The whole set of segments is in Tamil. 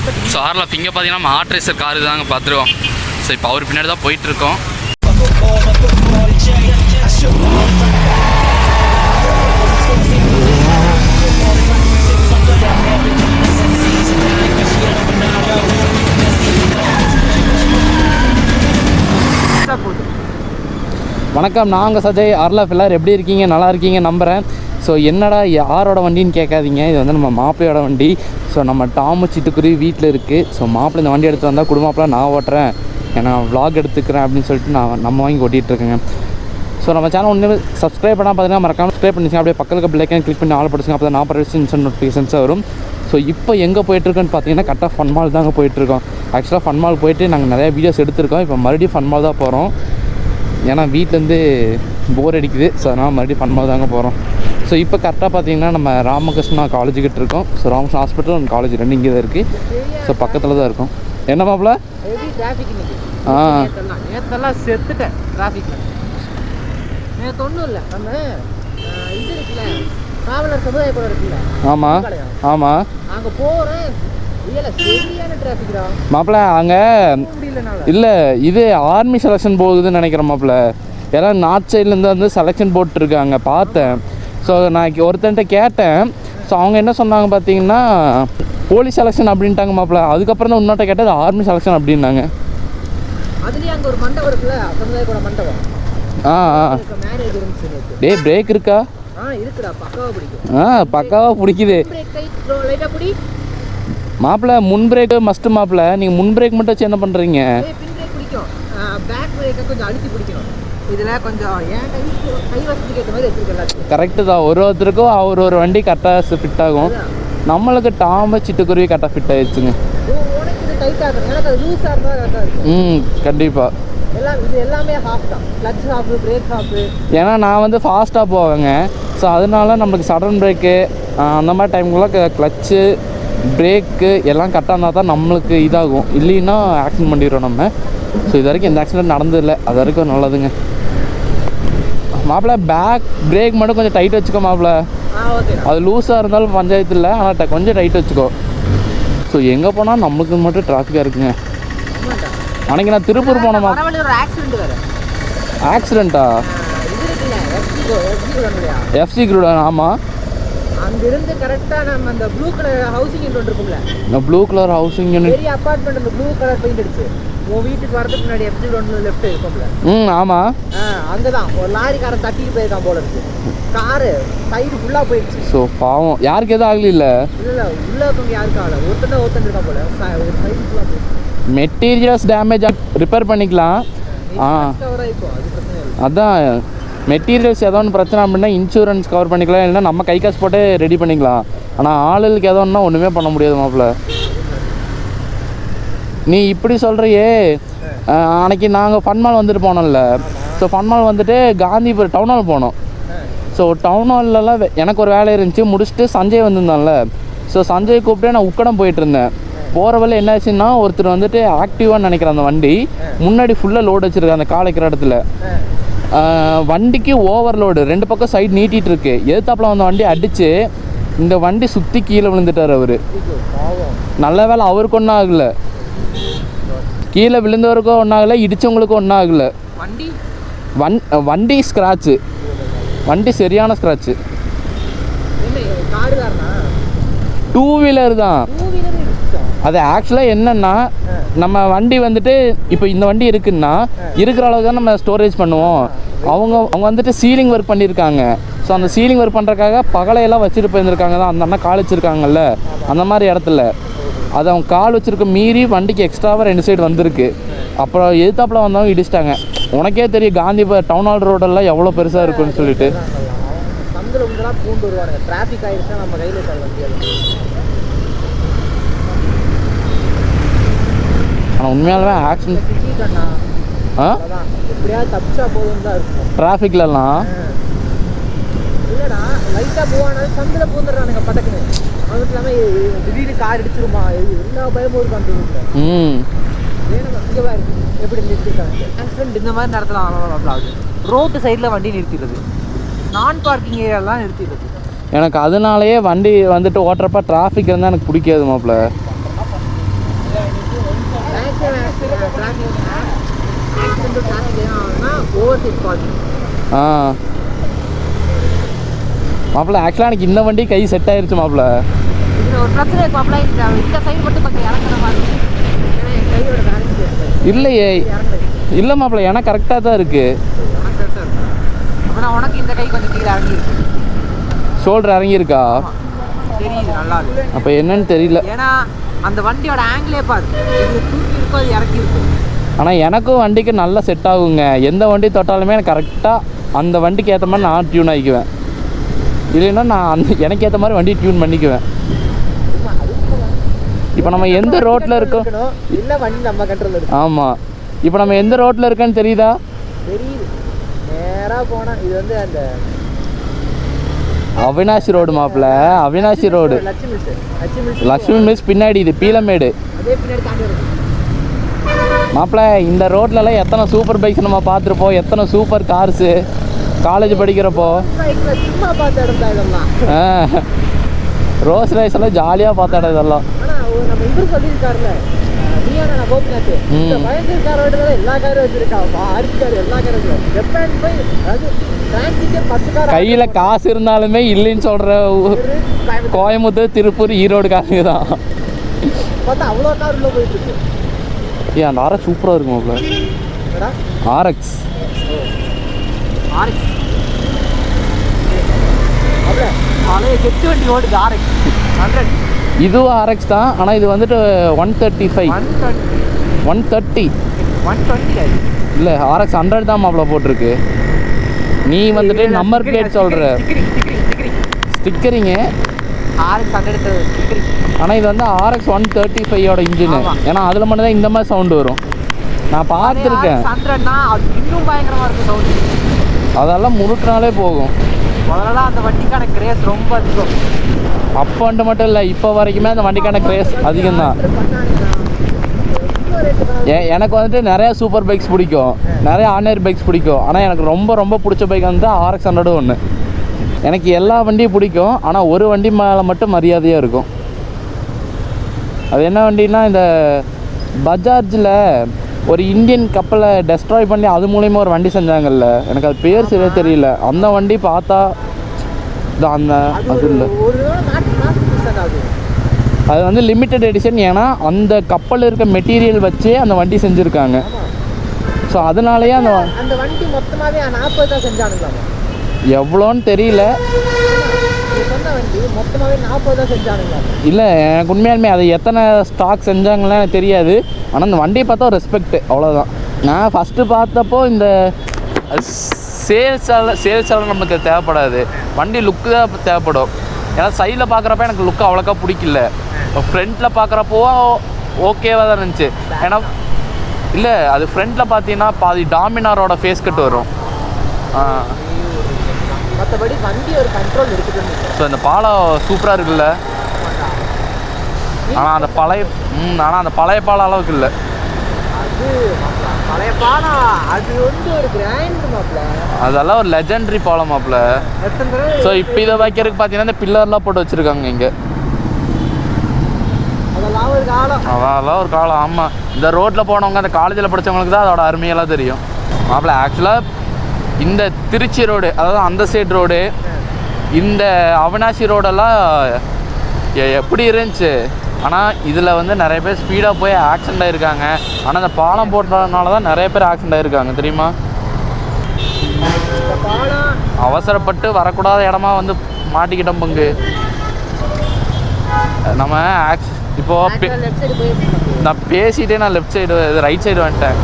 ஸோ ஆர்எஃப் இங்கே பார்த்தீங்கன்னா நம்ம ஆர்ட் ரேசர் கார் தாங்க பார்த்துருவோம். ஸோ இப்போ அவர் பின்னாடி தான் போயிட்டுருக்கோம். வணக்கம், நான் உங்கள் சஜய். ஆர்எஃப் எல்லோரும் எப்படி இருக்கீங்க? நல்லா இருக்கீங்க நம்புகிறேன். ஸோ என்னடா யாரோட வண்டின்னு கேட்காதீங்க, இது வந்து நம்ம மாப்பிள்ளையோட வண்டி. ஸோ நம்ம டாமு சிட்டுக்குருவி வீட்டில் இருக்குது. ஸோ மாப்பிள்ளை இந்த வண்டி எடுத்து வந்தால் குடும்பத்தில் நான் ஓட்டுறேன், நான் vlog எடுத்துக்கிறேன் அப்படின்னு சொல்லிட்டு நம்ம வாங்கி ஓட்டிகிட்ருக்கேங்க. ஸோ நம்ம சேனல் ஒன்று சப்ஸ்கிரைப் பண்ணால் பார்த்தீங்கன்னா மறக்காமல் சப்ஸ்கிரைப் பண்ணிச்சுங்க. அப்படியே பக்கத்துக்கு பிள்ளைக்கான கிளிக் பண்ணி ஆள் படிச்சுங்க. அப்போ தான் நான் படிச்சு இன்ஸ்டன்ட் நோட்டிஃபிகேஷன்ஸாக வரும். ஸோ இப்போ எங்கே போயிட்டுருக்கோன்னு பார்த்தீங்கன்னா கரெக்டாக ஃபன் மால் தாங்க போயிட்டுருக்கோம். ஆக்சுவலாக ஃபன் மால் போயிட்டு நாங்கள் நிறையா வீடியோஸ் எடுத்திருக்கோம். இப்போ மறுபடியும் ஃபன் மால் தான் போகிறோம். ஏன்னா வீட்டிலேருந்து போர் அடிக்குது. ஸோ அதனால் மறுபடியும் ஃபன் மால் தாங்க போகிறோம். ஸோ இப்போ கரெக்டாக பார்த்தீங்கன்னா நம்ம ராமகிருஷ்ணா காலேஜுக்கிட்ட இருக்கோம். So Ramakrishna hospital and college ரெண்டு இங்கே தான் இருக்குது. ஸோ பக்கத்தில் தான் இருக்கும். என்ன மாப்பிள்ள? நேற்றெல்லாம் செத்துட்டேன் டிராஃபிக்கில். நேற்று ஒன்றும் இல்லை, நம்ம இது இருக்குல்ல டிராவலர் சமுதாய கூட இருக்குல்ல. ஆமாம் ஆமாம், அங்கே போகிறேன். சரியான டிராஃபிக்டா மாப்பிள்ள. அங்கே இல்லை, இது ஆர்மி செலெக்ஷன் போகுதுன்னு நினைக்கிறேன் மாப்பிள்ள. எல்லாம் நார்த் சைட்லேருந்து வந்து செலெக்ஷன் போட்டுருக்காங்க பார்த்தேன். ஸோ நான் ஒருத்தன்ட்ட கேட்டேன். ஸோ அவங்க என்ன சொன்னாங்க பார்த்தீங்கன்னா போலீஸ் செலெக்ஷன் அப்படின்ட்டாங்க மாப்பிள்ள. அதுக்கப்புறம் தான் இன்னொட்ட கேட்டது ஆர்மி செலெக்ஷன் அப்படின்னாங்க. அதுலேயே அங்கே ஒரு மண்டபம் இருக்குல்ல, சமுதாய கூட மண்டபம். மேரேஜ் இருந்துச்சு. டே பிரேக் இருக்கா? இருக்குடா, பக்காவாக பக்காவாக பிடிக்குது மாப்பிள்ள. முன் பிரேக் மஸ்ட்டு மாப்பிள்ள. நீங்கள் முன் பிரேக் மட்டும் வச்சு என்ன பண்ணுறீங்க? பின் பிரேக் பிடிக்கும், பேக் பிரேக்கை கொஞ்சம் அழுத்தி பிடிக்கணும். இதில் கொஞ்சம் ஏன் கை வசதிக்கு ஏற்ற மாதிரி வச்சுருக்கேன். கரெக்டு தான். ஒருத்தருக்கும் ஒரு வண்டி கரெக்டாக ஃபிட் ஆகும். நம்மளுக்கு டாமு சிட்டுக்குருவி கரெக்டாக ஃபிட் ஆகிடுச்சுங்க. உனக்கு இது டைட்டாக இருக்கும், எனக்கு அது லூஸாக இருந்தால் கரெக்டாக இருக்கும். கண்டிப்பாக. இது எல்லாமே ஹாஃப் தான், கிளச் ஹாஃபு, பிரேக் ஹாஃபு. ஏன்னா நான் வந்து ஃபாஸ்ட்டாக போவேங்க. ஸோ அதனால நம்மளுக்கு சடன் பிரேக்கு அந்த மாதிரி டைம்குள்ளே கிளச்சு பிரேக்கு எல்லாம் கரெக்டாக இருந்தால் தான் நம்மளுக்கு இதாகும். இல்லைன்னா ஆக்சிடென்ட் பண்ணிடுறோம் நம்ம. ஸோ இது வரைக்கும் எந்த ஆக்சிடென்ட் நடந்ததில்லை, அது வரைக்கும் நல்லதுங்க மாப்பிள்ள. பேக் பிரேக் மட்டும் கொஞ்சம் டைட் வச்சுக்கோ மாப்பிள்ள. அது லூஸாக இருந்தாலும் பஞ்சாயத்து இல்லை, ஆனால் கொஞ்சம் டைட் வச்சுக்கோ. ஸோ எங்கே போனால் நம்மளுக்கு மட்டும் டிராஃபிக்காக இருக்குங்க. அன்றைக்கி நான் திருப்பூர் போனோமா? ஆக்சிடெண்ட்டா? எஃப்சி குரூடன். ஆமாம், அங்கிருந்து கரெக்டாக நம்ம அந்த ப்ளூ கலர் ஹவுசிங் யூனிட் இருக்கும்ல, இந்த ப்ளூ கலர் ஹவுசிங் யூனிட் பெரிய அப்பார்ட்மெண்ட், அந்த ப்ளூ கலர் பெயிண்ட் அடிச்சு உன் வீட்டுக்கு வரதுக்கு முன்னாடி எஃப்சி குரூடன் லெஃப்ட் இருக்கும்ல. ஆமாம், அங்கே தான் ஒரு லாரிக்காரன் தட்டிட்டு போயிருக்கான் போல இருக்கு. காரு சைடு ஃபுல்லாக போயிடுச்சு. ஸோ பாவம், யாருக்கு எதுவும் ஆகல? இல்லை உள்ளே இருக்கவங்க யாருக்கும் ஆகலை. ஒருத்தன் இருக்கான் போல, ஒரு சைடு ஃபுல்லாக போயிடுச்சு. மெட்டீரியல்ஸ் டேமேஜ் ரிப்பேர் பண்ணிக்கலாம். அதான் மெட்டீரியல்ஸ் ஏதோ ஒன்று பிரச்சனை அப்படின்னா இன்சூரன்ஸ் கவர் பண்ணிக்கலாம், இல்லைன்னா நம்ம கை காசு போட்டு ரெடி பண்ணிக்கலாம். ஆனால் ஆளுகளுக்கு ஏதோ ஒன்றா ஒன்றுமே பண்ண முடியாது மாப்பிள்ள. நீ இப்படி சொல்கிறியே. அன்றைக்கி நாங்கள் ஃபன் மால் வந்துட்டு போனோம்ல. ஸோ ஃபன் மால் வந்துட்டு காந்திபுரம் டவுன் ஹால் போனோம். ஸோ டவுன் ஹால்லலாம் எனக்கு ஒரு வேலை இருந்துச்சு, முடிச்சுட்டு சஞ்சய் வந்திருந்தான்ல. ஸோ சஞ்சய் கூப்பிட்டே நான் உக்கடம் போயிட்டுருந்தேன். போகிற வழியில் என்ன ஆச்சுன்னா ஒருத்தர் வந்துட்டு ஆக்டிவான்னு நினைக்கிறேன் அந்த வண்டி முன்னாடி ஃபுல்லாக லோடு வச்சுருக்கேன் அந்த கால் வைக்கிற இடத்துல. வண்டிக்கு ஓவர்லோடு, ரெண்டு பக்கம் சைடு நீட்டிகிட்டு இருக்கு. எதிர்த்தாப்பில் வந்த வண்டி அடித்து இந்த வண்டி சுற்றி கீழே விழுந்துட்டார் அவர். நல்ல வேலை அவருக்கு ஒன்றும் ஆகலை, கீழே விழுந்தவருக்கும் ஒன்றும் ஆகலை, இடித்தவங்களுக்கும் ஒன்றும் ஆகலை. வண்டி ஸ்க்ராட்சு, வண்டி சரியான ஸ்க்ராட்சு. டூ வீலர் தான் அது. ஆக்சுவலாக என்னென்னா நம்ம வண்டி வந்துட்டு இப்போ இந்த வண்டி இருக்குன்னா இருக்கிற அளவுக்கு தான் நம்ம ஸ்டோரேஜ் பண்ணுவோம். அவங்க வந்துட்டு சீலிங் ஒர்க் பண்ணியிருக்காங்க. ஸோ அந்த சீலிங் ஒர்க் பண்ணுறதுக்காக பகலையெல்லாம் வச்சுட்டு போயிருந்துருக்காங்க தான். அந்த அண்ணா கால் வச்சுருக்காங்கல்ல அந்த மாதிரி இடத்துல அது அவங்க கால் வச்சுருக்க மீறி வண்டிக்கு எக்ஸ்ட்ராவாக 2 சைடு வந்திருக்கு. அப்புறம் எதிர்த்தாப்பில் வந்தவங்க இடிச்சிட்டாங்க. உனக்கே தெரியும் காந்தி டவுன் ஹால் ரோடெல்லாம் எவ்வளோ பெருசாக இருக்குன்னு சொல்லிட்டு. ஆனால் உண்மையாலுமே ஆக்சிடென்ட் டிராஃபிக்லலாம் இல்லைடா, லைட்டாக போவானாலும் சந்தில் பூந்துடுறானுங்க பட்டக்குன்னு. அதுக்கு இல்லாமல் திடீர்னு கார் அடிச்சிருமா, எல்லா பயமும் இருக்கும் அந்த வீட்டில். இங்கே பாரு எப்படி நிறுத்திருக்காங்க. ஆக்சிடென்ட் இந்த மாதிரி நடத்தலாம். ரோட்டு சைடில் வண்டி நிறுத்திடுறது, நான் பார்க்கிங் ஏரியாலாம் நிறுத்திடுறது. எனக்கு அதனாலேயே வண்டி வந்துட்டு ஓட்டுறப்ப டிராஃபிக் இருந்தால் எனக்கு பிடிக்காது மாப்பிள்ள. ஆ மாப்பிள்ள ஆக்சுவலாக எனக்கு இந்த வண்டி கை செட் ஆயிருச்சு மாப்பிள்ள. ஒரு பிரச்சனை இருக்கு மாப்பிள்ள, இந்த சைடு மட்டும் கொஞ்சம் இறங்குற மாதிரி இருக்கும். ஏன்னா என் கையோட பேலன்ஸ் இல்லையே, இல்லை மாப்பிள்ள ஏன்னா கரெக்டாக தான் இருக்குது. அப்படின்னா உனக்கு இந்த கை கொஞ்சம் கீழே இறங்கிருக்கு, ஷோல்டர் இறங்கியிருக்கா? தெரியுது நல்லா இருக்கு. அப்போ என்னன்னு தெரியல. ஏன்னா அந்த வண்டியோட ஆங்கிளே பாரு, இது தூக்கி இருக்கும், அது இறக்கி இருக்கும். ஆனால் எனக்கும் வண்டிக்கு நல்லா செட் ஆகுங்க. எந்த வண்டி தொட்டாலுமே எனக்கு கரெக்டாக அந்த வண்டிக்கு ஏற்ற மாதிரி நான் டியூன் ஆகிக்குவேன். இல்லைன்னா நான் எனக்கு ஏற்ற மாதிரி வண்டி டியூன் பண்ணிக்குவேன். இப்போ நம்ம எந்த ரோட்டில் இருக்கோம், இல்லை வண்டி நம்ம கண்ட்ரோல் இருக்கு. ஆமாம், இப்போ நம்ம எந்த ரோட்டில் இருக்கோன்னு தெரியுதா? தெரியுது. நேராக போனால் இது வந்து அந்த அவினாஷி ரோடு மாப்பிள்ள, அவினாஷி ரோடு. லக்ஷ்மி மில்ஸ் பின்னாடி, இது பீலமேடு மாப்பிள்ள. இந்த ரோட்லலாம் எத்தனை சூப்பர் பைக்ஸ் நம்ம பார்த்துருப்போம், எத்தனை சூப்பர் கார்ஸு காலேஜ் படிக்கிறப்போ. ரோஸ் ரைஸ் எல்லாம் ஜாலியாக பார்த்த இடம் இதெல்லாம். நம்ம இவரு சொல்லியிருக்காருல்ல, கையில் காசு இருந்தாலுமே இல்லைன்னு சொல்கிற கோயம்புத்தூர், திருப்பூர், ஈரோடு காசுங்க தான். அவ்வளோ கார் உள்ள போயிட்டு இருக்கு. ஏன் அந்த ஆர்எக்ஸ் சூப்பராக இருக்கும் மாப்பிள்ள. ஆர்எக்ஸ் பழைய கெட்டு வண்டி ஓடுது ஆர்எக்ஸ் 100. இதுவும் ஆர்எக்ஸ் தான், ஆனால் இது வந்துட்டு 135 130 இல்லை, ஆர்எக்ஸ் 100 தான் மாப்பிள்ள போட்டிருக்கு. நீ வந்துட்டு நம்பர் பிளேட் சொல்கிற ஸ்டிக்கரிங்கு ஆர்எக்ஸ் 100 ஸ்டிக்கரிங். ஆனால் இது வந்து ஆர்எக்ஸ் 135ஓட இன்ஜினு. ஏன்னா அதில் மட்டும் தான் இந்த மாதிரி சவுண்டு வரும். நான் பார்த்துருக்கேன். 100னா அது இன்னும் பயங்கரமாக இருக்கும் சவுண்டு. அதெல்லாம் முறுக்குனாலே போகும். முதல்ல அந்த வண்டிக்கான கிரேஸ் ரொம்ப அதிகம். அப்போன்ட்டு மட்டும் இல்லை, இப்போ வரைக்குமே அந்த வண்டிக்கான கிரேஸ் அதிகம்தான். எனக்கு வந்துட்டு நிறையா சூப்பர் பைக்ஸ் பிடிக்கும், நிறையா ஆர்டினரி பைக்ஸ் பிடிக்கும். ஆனால் எனக்கு ரொம்ப ரொம்ப பிடிச்ச பைக் வந்து ஆர்எக்ஸ் 100 ஒன்று. எனக்கு எல்லா வண்டியும் பிடிக்கும், ஆனால் ஒரு வண்டி மேலே மட்டும் மரியாதையாக இருக்கும். அது என்ன வண்டின்னா, இந்த பஜாஜில் ஒரு இந்தியன் கப்பலை டெஸ்ட்ராய் பண்ணி அது மூலிமா ஒரு வண்டி செஞ்சாங்கல்ல, எனக்கு அது பேர் சரியாக தெரியல. அந்த வண்டி பார்த்தா அந்த அது இல்லை, அது வந்து லிமிட்டட் எடிஷன். ஏன்னா அந்த கப்பலில் இருக்க மெட்டீரியல் வச்சு அந்த வண்டி செஞ்சுருக்காங்க. ஸோ அதனாலேயே அந்த வண்டி மொத்தமாகவே 40 தான் செஞ்சானுங்களாமா. எவ்வளோன்னு தெரியல. இல்லை, எனக்கு உண்மையாலுமே அது எத்தனை ஸ்டாக் செஞ்சாங்கன்னு எனக்கு தெரியாது. ஆனால் அந்த வண்டியை பார்த்தா ஒரு ரெஸ்பெக்ட், அவ்வளோதான். நான் ஃபஸ்ட்டு பார்த்தப்போ இந்த சேல்ஸால் நமக்கு தேவைப்படாது, வண்டி லுக்கு தான் தேவைப்படும். ஏன்னா சைடில் பார்க்குறப்ப எனக்கு லுக்கு அவ்வளோக்கா பிடிக்கல. ஃப்ரண்ட்டில் பார்க்குறப்போ ஓகேவாக தான் இருந்துச்சு. ஏன்னா இல்லை, அது ஃப்ரண்ட்டில் பார்த்தீங்கன்னா பாதி டாமினாரோட ஃபேஸ் கட் வரும். மற்றபடி வண்டி ஒரு கண்ட்ரோல் இருக்குது. ஸோ இந்த பாலம் சூப்பராக இருக்குல்ல. ஆனால் அந்த பழைய பாலம் அளவுக்கு இல்லை. அது பழைய பாலம், அது வந்து ஒரு கிராண்ட் மாப்பிள்ள. அதெல்லாம் ஒரு லெஜெண்டரி பாலம் மாப்பிள்ள. ஸோ இப்போ இதை வைக்கிறதுக்கு பார்த்தீங்கன்னா இந்த பில்லர்லாம் போட்டு வச்சுருக்காங்க இங்கே. அதெல்லாம் ஒரு காலம். ஆமாம், இந்த ரோட்டில் போனவங்க, அந்த காலேஜில் படித்தவங்களுக்கு தான் அதோட அருமையெல்லாம் தெரியும் மாப்பிள்ள. ஆக்சுவலாக இந்த திருச்சி ரோடு, அதாவது அந்த சைடு ரோடு, இந்த அவினாஷி ரோடெல்லாம் எப்படி இருந்துச்சு. ஆனால் இதில் வந்து நிறைய பேர் ஸ்பீடாக போய் ஆக்சிடெண்ட் ஆகிருக்காங்க. ஆனால் இந்த பாலம் போட்டதுனால தான் நிறைய பேர் ஆக்சிடெண்ட் ஆகிருக்காங்க தெரியுமா. அவசரப்பட்டு வரக்கூடாத இடமா வந்து மாட்டிக்கிட்டோம் பங்கு நம்ம. இப்போது நான் பேசிகிட்டே நான் லெஃப்ட் சைடு ரைட் சைடு வந்துட்டேன்.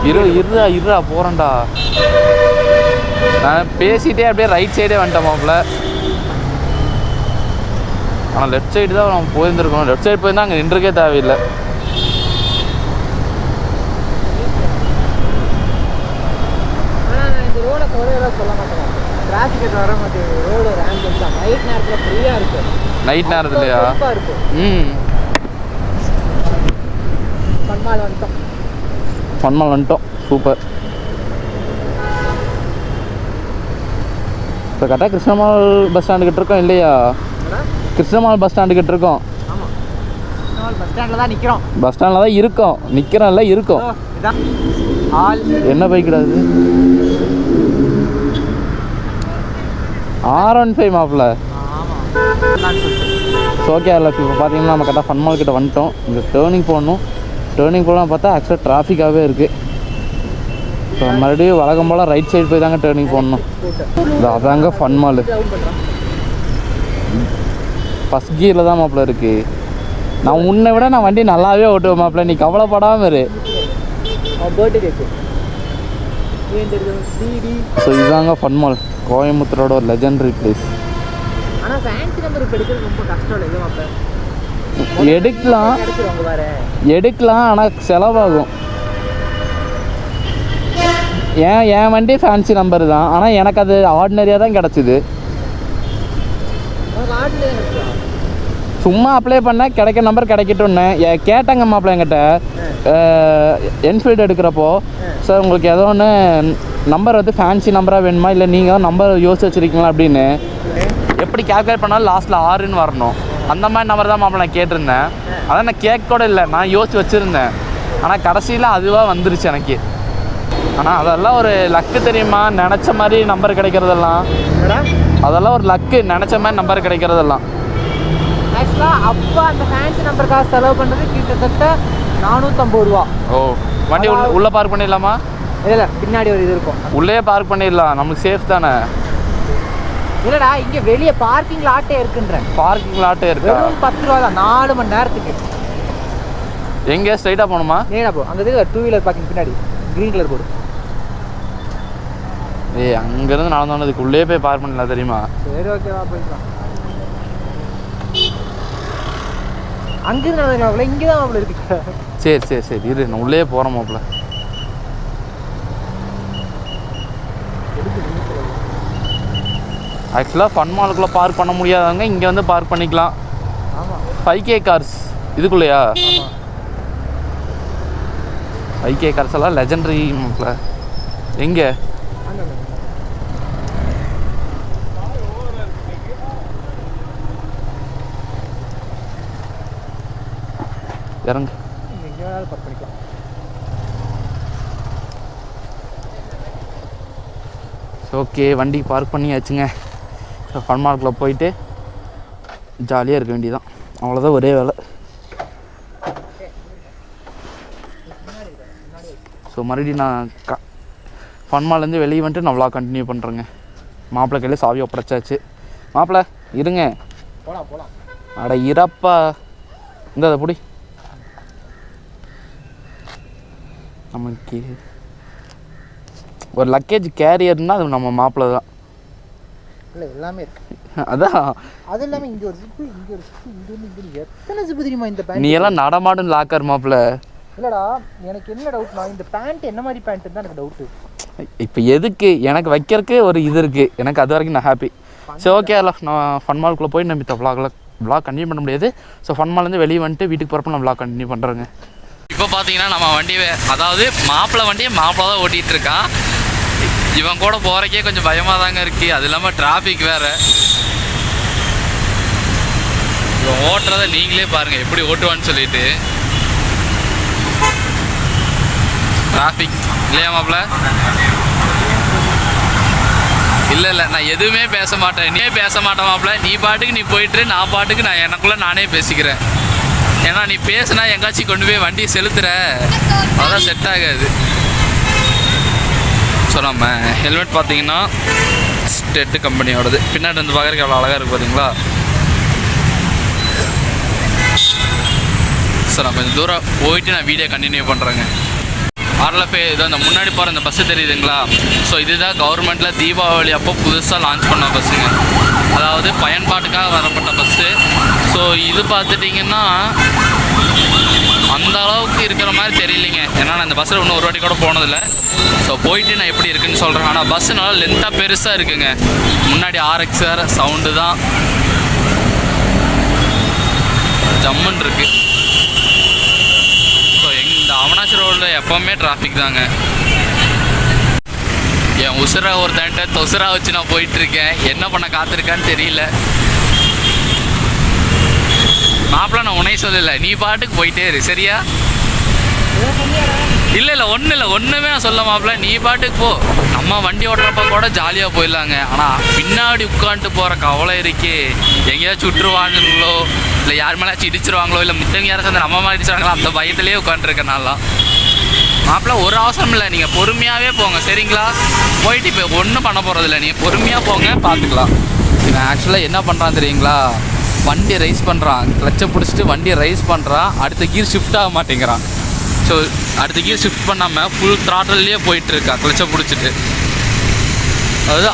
இருடா போகிறேன்டா. நான் பேசிகிட்டே அப்படியே ரைட் சைடே வந்துட்டேன் மாப்பிள்ள. ஆனால் லெஃப்ட் சைடு தான் நம்ம போயிருந்துருக்கணும். லெஃப்ட் சைடு போயிருந்தால் அங்கே நின்றுக்கே தேவையில்லை. இந்த ரோடை குறையெல்லாம் சொல்ல மாட்டேன். டிராஃபிக் வர மாட்டேங்குது. ரோடு ரேங்க் தான் நைட் நேரத்தில் ஃப்ரீயாக இருக்குது. நைட் நேரத்துலையா? பன்மால் வந்துட்டோம். சூப்பர். இப்போ கரெக்டாக கிருஷ்ணமால் பஸ் ஸ்டாண்டுக்கிட்ட இருக்கோம் இல்லையா? கிருஷ்ணமால் பஸ் ஸ்டாண்டுக்கிட்ட இருக்கோம். பஸ் ஸ்டாண்டில் தான் நிற்கிறோம். பஸ் ஸ்டாண்டில் தான் இருக்கோம், நிற்கிறோம்ல இருக்கோம். இதான் ஆல் என்ன பைக் கிடையாது, R15 மாப்பிள்ள. ஓகே இல்லை, இப்போ பார்த்தீங்கன்னா நம்ம கரெக்டாக ஃபன் மால் கிட்ட வந்துட்டோம். இங்கே டேர்னிங் போடணும். டேர்னிங் போடலாம் பார்த்தா ஆக்சுவலாக டிராஃபிக்காகவே இருக்குது. இப்போ மறுபடியும் வழக்கம் போல் ரைட் சைடு போய் தாங்க டேர்னிங் போடணும். அதாங்க ஃபன் மால். ஃபஸ்ட் கியரில் தான் மாப்பிள்ள இருக்குது. நான் உன்னை விட நான் வண்டி நல்லாவே ஓட்டுவேன் மாப்பிள்ள, நீ கவலைப்படாமல் இரு. ஸோ இதுதாங்க ஃபன் மால், கோயம்புத்தூரோட ஒரு லெஜெண்டரி பிளேஸ். ஆனால் ஃபேன்சி நம்பர் இப்போ எடுக்கிறது ரொம்ப கஷ்டம் இல்லை மாப்பிள்ள. எடுக்கலாம் ஆனால் செலவாகும். என் வண்டி ஃபேன்சி நம்பர் தான், ஆனால் எனக்கு அது ஆர்டினரியாக தான் கிடச்சிது. சும்மா அப்ளை பண்ணேன், கிடைக்க நம்பர் கிடைக்கட்டும்னு கேட்டாங்க மாப்பிள்ள என்கிட்ட. என்ஃபீல்டு எடுக்கிறப்போ, சார் உங்களுக்கு ஏதோ ஒன்று நம்பர் வந்து ஃபேன்சி நம்பராக வேணுமா, இல்லை நீங்கள் நம்பர் யோசிச்சு வச்சுருக்கீங்களா அப்படின்னு. எப்படி கேல்குலேட் பண்ணாலும் லாஸ்ட்டில் 6ன்னு வரணும். அந்த மாதிரி நம்பர் தான் மாப்பிள்ள நான் கேட்டிருந்தேன். அதான் நான் கேட்க கூட இல்லை, நான் யோசிச்சு வச்சுருந்தேன். ஆனால் கடைசியில் அதுவாக வந்துருச்சு எனக்கு. ஆனால் அதெல்லாம் ஒரு லக்கு தெரியுமா, நினச்ச மாதிரி நம்பர் கிடைக்கிறதெல்லாம். அதெல்லாம் ஒரு லக்கு, நினச்ச மாதிரி நம்பர் கிடைக்கிறதெல்லாம். ஆக்சுவலாக அப்போ அந்த ஃபேன்சி நம்பருக்காக செலவு பண்ணுறது கிட்டத்தட்ட 450 ரூபா. ஓ, வண்டி உள்ளே பார்க் பண்ணிடலாமா? இல்லை, பின்னாடி ஒரு இது இருக்கும், உள்ளே பார்க் பண்ணிடலாம், நமக்கு சேஃப் தானே. இல்லைடா, இங்கே வெளியே பார்க்கிங் லாட்டே இருக்குன்றேன். பார்க்கிங் லாட்டே இருக்கு, 10 ரூபா தான் 4 மணி நேரத்துக்கு. எங்கே ஸ்ட்ரைட்டாக போகணுமா? நேராக போ, அங்கே இருக்கு 2 வீலர் பார்க்கிங் பின்னாடி க்ரீன் கலர் போடு. ஏய், அங்கேருந்து நடந்து வந்ததுக்கு உள்ளே போய் பார்க் பண்ணலாம் தெரியுமா? சரி, ஓகேவா, போய்க்கலாம். அங்கேருந்து நடந்து இங்கே தான் மாப்பிள்ள இருக்கு. சரி சரி சரி, இரு, நான் உள்ளே போகிறேன் மாப்பிள்ள. ஆக்சுவலாக ஃபன் மாலுக்குள்ளே பார்க் பண்ண முடியாதவங்க இங்கே வந்து பார்க் பண்ணிக்கலாம். ஆமாம், 5K கார்ஸ் இதுக்குள்ளேயா? 5K கார்ஸ் எல்லாம் லெஜெண்டரி மாப்பிள்ள. எங்கே? இறங்கு. ஓகே, வண்டி பார்க் பண்ணியாச்சுங்க. ஃபன் மார்க்கில் போயிட்டு ஜாலியாக இருக்க வேண்டியதான், அவ்வளோதான் ஒரே வேலை. ஸோ மறுபடியும் நான் ஃபன் மால்லேருந்து வெளியே வந்துட்டு நான் விளாக் கண்டினியூ பண்ணுறேங்க. மாப்பிள்ளை கையில் சாவி ஒப்படைச்சாச்சு. மாப்பிள்ளை இருங்க. போகலாம். அட இறப்பா, இந்த அதை பிடி. நமக்கு ஒரு லக்கேஜ் கேரியர்னால் அது நம்ம மாப்பிள்ளை தான். இல்லை, எல்லாமே இருக்கு. அதான், அது இல்லாமல் இங்கே ஒரு ஜிப்பு, இங்கே ஒரு ஜிப்பு, இங்கே எத்தனை ஜிப்பு தெரியுமா இந்த பேண்ட்? நீ எல்லாம் நடமாடும் லாக்கர் மாப்பிள்ள. இல்லைடா, எனக்கு என்ன டவுட்னா, இந்த பேண்ட் என்ன மாதிரி பேண்ட்டு தான் எனக்கு டவுட்டு. இப்போ எதுக்கு எனக்கு வைக்கிறதுக்கு ஒரு இது இருக்குது, எனக்கு அது வரைக்கும் நான் ஹாப்பி. சரி, ஓகே, நான் ஃபன் மால்குள்ளே போய் நம்ம விளாக் கண்டினியூ பண்ண முடியாது. ஸோ ஃபன் மால்லேருந்து வெளியே வந்துட்டு வீட்டுக்கு போகிறப்ப நான் விளாக் கண்டினியூ பண்ணுறேங்க. இப்போ பார்த்தீங்கன்னா நம்ம வண்டியை, அதாவது மாப்பிள்ளை வண்டியை மாப்பிள்ளை தான் ஓட்டிகிட்டு இருக்கான். இவன் கூட போகிறக்கே கொஞ்சம் பயமாக தாங்க இருக்குது. அது இல்லாமல் டிராஃபிக் வேறு. இவன் ஓட்டுறதை நீங்களே பாருங்கள் எப்படி ஓட்டுவான்னு சொல்லிட்டு. டிராஃபிக் இல்லையா மாப்பிள்ள? இல்லை, நான் எதுவுமே பேச மாட்டேன், நீ பேச மாட்டேன் மாப்பிள்ள. நீ பாட்டுக்கு நீ போயிட்டு, நான் பாட்டுக்கு நான் எனக்குள்ளே நானே பேசிக்கிறேன். ஏன்னா நீ பேசுனா எங்காச்சும் கொண்டு போய் வண்டியை செலுத்துற, அதான் செட் ஆகாது. ஸோ நம்ம ஹெல்மெட் பார்த்தீங்கன்னா ஸ்டெட்டு கம்பெனியோடது. பின்னாடி வந்து பார்க்குறதுக்கு எவ்வளோ அழகாக இருக்குது பார்த்தீங்களா? ஸோ நம்ம கொஞ்சம் தூரம் போயிட்டு நான் வீடியோ கண்டினியூ பண்ணுறேங்க. RLF இதோ அந்த முன்னாடி போகிற இந்த பஸ்ஸு தெரியுதுங்களா? ஸோ இதுதான் கவர்மெண்ட்டில் தீபாவளி அப்போ புதுசாக லான்ச் பண்ண பஸ்ஸுங்க. அதாவது பயன்பாட்டுக்காக வரப்பட்ட பஸ்ஸு. ஸோ இது பார்த்துட்டிங்கன்னா அந்த அளவுக்கு இருக்கிற மாதிரி தெரியலைங்க. ஏன்னா நான் இந்த பஸ்ஸில் இன்னும் ஒரு வாட்டி கூட போனதில்லை. ஸோ போயிட்டு நான் எப்படி இருக்குன்னு சொல்கிறேன். ஆனால் பஸ்ஸு நல்லா லென்த்தாக பெருசாக இருக்குங்க. முன்னாடி RX வேறு சவுண்டு தான் ஜம்முன்னு இருக்குது. ஸோ இந்த அவனாசி ரோடில் எப்போவுமே டிராஃபிக் தாங்க. என் உசுரை ஒருத்தன்ட்ட தொசுரா வச்சு நான் போயிட்டுருக்கேன். என்ன பண்ண காத்திருக்கான்னு தெரியல. மாப்பிள்ள நான் உன்னையும் சொல்லலை, நீ பாட்டுக்கு போயிட்டே இரு சரியா? இல்லை ஒன்றுமே நான் சொல்ல மாப்பிள்ள, நீ பாட்டுக்கு போ. நம்ம வண்டி ஓட்டுறப்ப கூட ஜாலியாக போயிடலாங்க. ஆனால் பின்னாடி உட்காந்துட்டு போகிற கவலை இருக்கே, எங்கேயாச்சும் விட்டுருவாங்களோ, இல்லை யார் மேலேயாச்சும் இடிச்சிருவாங்களோ, இல்லை மித்தவங்க யாரும் சேர்ந்து நம்ம மாதிரி இடிச்சிருவாங்களோ, அந்த பயத்திலே உட்காந்துருக்கேன் நான்லாம். மாப்பிள்ள ஒரு அவசரம் இல்லை, நீங்கள் பொறுமையாகவே போங்க சரிங்களா? போயிட்டு இப்போ ஒன்றும் பண்ண போகிறதில்ல, நீங்கள் பொறுமையாக போங்க, பார்த்துக்கலாம். இவன் ஆக்சுவலாக என்ன பண்ணுறான் தெரியுங்களா? வண்டியை ரைஸ் பண்ணுறான், கிளச்சை பிடிச்சிட்டு வண்டியை ரைஸ் பண்ணுறான், அடுத்த கீர் ஷிஃப்ட் ஆக மாட்டேங்கிறான். ஸோ அடுத்த கீர் ஷிஃப்ட் பண்ணாமல் ஃபுல் த்ராட்டல்லையே போயிட்டுருக்கா கிளச்சை பிடிச்சிட்டு. அதாவது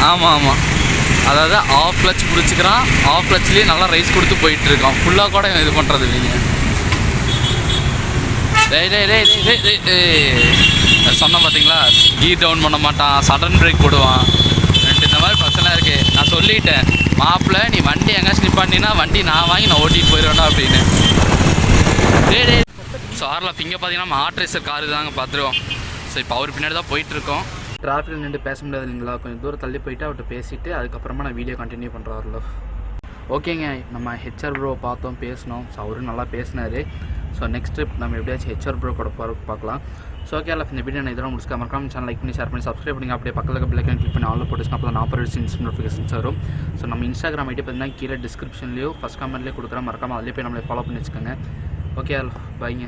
ஆமாம், அதாவது ஆஃப் கிளச் பிடிச்சிக்கிறான், ஆஃப் கிளச்லேயே நல்லா ரைஸ் கொடுத்து போயிட்டுருக்கான். ஃபுல்லாக கூட இது பண்ணுறது இல்லைங்க. சொன்னேன் பார்த்தீங்களா, கீர் டவுன் பண்ண மாட்டான், சடன் பிரேக் போடுவான், இந்த மாதிரி பிரச்சனை இருக்குது. நான் சொல்லிட்டேன், மாப்பிள்ள நீ வண்டி எங்கேயாச்சும் நிப்பாட்டினா வண்டி நான் வாங்கி நான் ஓட்டிகிட்டு போயிடுவேன்டா அப்படின்னு. ஸோ ஆரில் இங்கே பார்த்தீங்கன்னா நம்ம ஆர்ட் ரேசர் காரு தாங்க பார்த்துருவோம். ஸோ இப்போ அவர் பின்னாடி தான் போயிட்டுருக்கோம். டிராஃபிக்கில் நின்று பேச முடியாது இல்லைங்களா, கொஞ்சம் தூரம் தள்ளி போயிட்டு அவர்கிட்ட பேசிவிட்டு அதுக்கப்புறமா நான் வீடியோ கண்டினியூ பண்ணுறாருல. ஓகேங்க, நம்ம ஹெச்ஆர் ப்ரோ பார்த்தோம், பேசினோம். ஸோ அவரும் நல்லா பேசினார். ஸோ நெக்ஸ்ட் ட்ரிப் நம்ம எப்படியாச்சும் ஹெச்ஆர் ப்ரோ கூட பார்க்கலாம். ஸோ ஓகே, இந்த வீடியோ நான் இதெல்லாம் முடிச்சுக்க மறக்காம சேனல் லைக் பண்ணி ஷேர் பண்ணி சப்ஸ்கிரைப் பண்ணி அப்படியே பக்கத்தில் பெல் ஐக்கான் கிளிக் பண்ணி ஆல் போட்டுச்சுன்னா அப்போ நான் ஆப்பரேட் இன்ஸ்ட் நோட்டிஃபிகேஷன்ஸ் வரும். ஸோ நம்ம இன்ஸ்டாகிராம் ஐடி பார்த்தீங்கன்னா கீழே டிஸ்கிரிப்ஷன்லேயோ ஃபஸ்ட் கமெண்ட்லேயே கொடுக்குறேன், மறக்காமல் அதிலே போய் நம்மளை ஃபாலோ பண்ணி வச்சுக்கோங்க. ஓகே, பாய்ங்க.